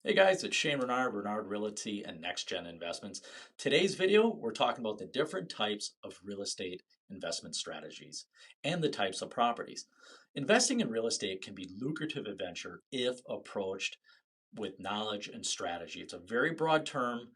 Hey guys, it's Shane Renard Realty and Next Gen Investments. Today's video, we're talking about the different types of real estate investment strategies and the types of properties. Investing in real estate can be lucrative adventure if approached with knowledge and strategy. It's a very broad term,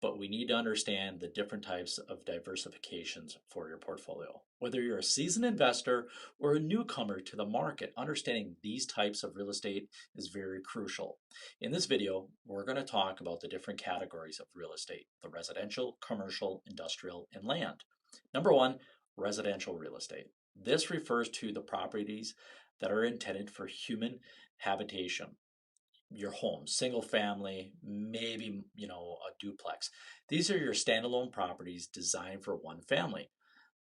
but we need to understand the different types of diversifications for your portfolio. Whether you're a seasoned investor or a newcomer to the market, understanding these types of real estate is very crucial. In this video, we're going to talk about the different categories of real estate: the residential, commercial, industrial, and land. Number one, residential real estate. This refers to the properties that are intended for human habitation, your home, single family, maybe, a duplex. These are your standalone properties designed for one family.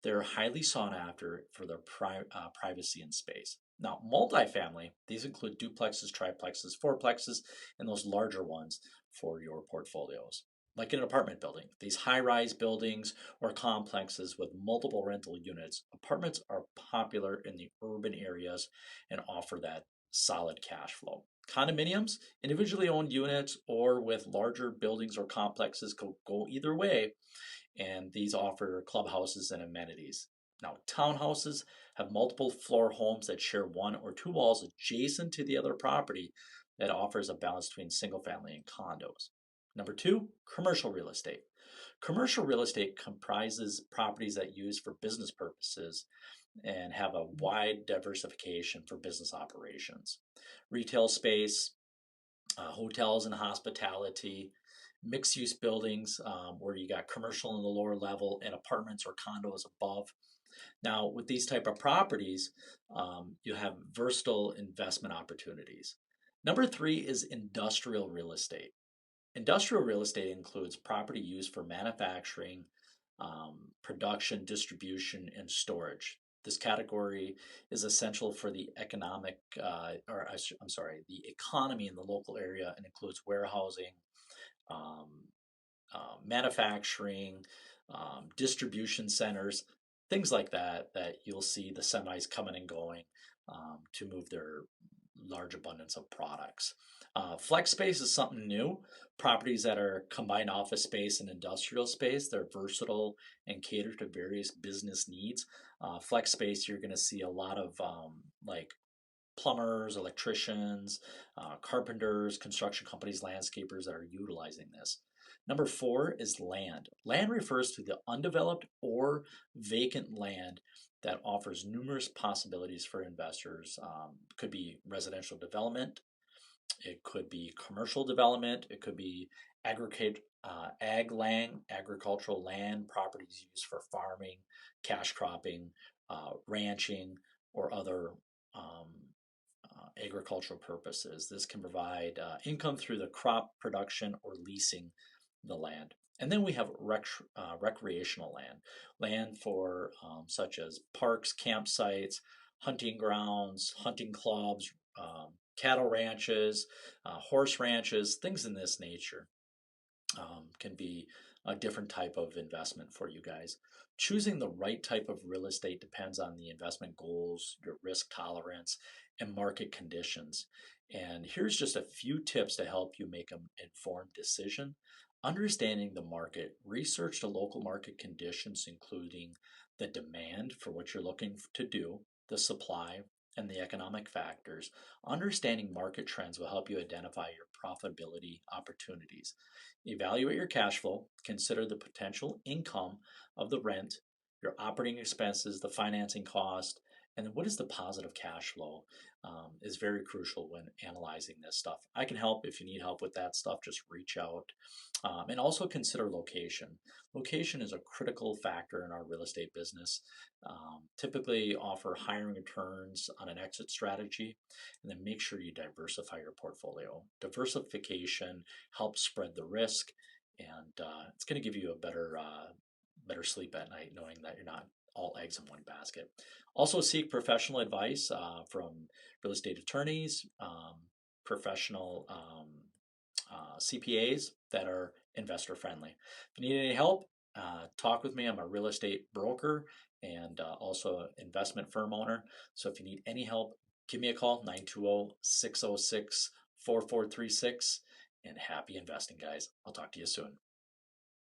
They're highly sought after for their privacy and space. Now, multifamily, these include duplexes, triplexes, fourplexes, and those larger ones for your portfolios. Like in an apartment building, these high rise buildings or complexes with multiple rental units, apartments are popular in the urban areas and offer that solid cash flow. Condominiums, individually owned units, or with larger buildings or complexes, go either way, and these offer clubhouses and amenities. Now, townhouses have multiple floor homes that share one or two walls adjacent to the other property that offers a balance between single family and condos. Number two, commercial real estate. Commercial real estate comprises properties that use for business purposes and have a wide diversification for business operations. Retail space, hotels and hospitality, mixed use buildings where you got commercial in the lower level and apartments or condos above. Now, with these type of properties, you have versatile investment opportunities. Number three is industrial real estate. Industrial real estate includes property used for manufacturing, production, distribution, and storage. This category is essential for the the economy in the local area and includes warehousing, um, manufacturing, distribution centers, things like that, that you'll see the semis coming and going to move their large abundance of products. Flex space is something new. Properties that are combined office space and industrial space, they're versatile and cater to various business needs. Flex space, you're going to see a lot of like plumbers, electricians, carpenters, construction companies, landscapers that are utilizing this. Number four is land. Land refers to the undeveloped or vacant land that offers numerous possibilities for investors. Could be residential development, it could be commercial development, it could be agricultural land, properties used for farming, cash cropping, ranching, or other um, agricultural purposes. This can provide income through the crop production or leasing the land. And then we have recreational land, land for such as parks, campsites, hunting grounds, hunting clubs, cattle ranches, horse ranches, things in this nature can be a different type of investment for you guys. Choosing the right type of real estate depends on the investment goals, your risk tolerance, and market conditions. And here's just a few tips to help you make an informed decision. Understanding the market, research the local market conditions, including the demand for what you're looking to do, the supply, and the economic factors. Understanding market trends will help you identify your profitability opportunities. Evaluate your cash flow, consider the potential income of the rent, your operating expenses, the financing cost, and then what is the positive cash flow is very crucial when analyzing this stuff. I can help if you need help with that stuff, just reach out. And also consider location. Location is a critical factor in our real estate business. Typically offer higher returns on an exit strategy, and then make sure you diversify your portfolio. Diversification helps spread the risk, and it's going to give you a better sleep at night knowing that you're not all eggs in one basket. Also, seek professional advice from real estate attorneys, professional CPAs that are investor friendly. If you need any help, talk with me. I'm a real estate broker and also an investment firm owner. So if you need any help, give me a call, 920 606 4436. and happy investing, guys. I'll talk to you soon.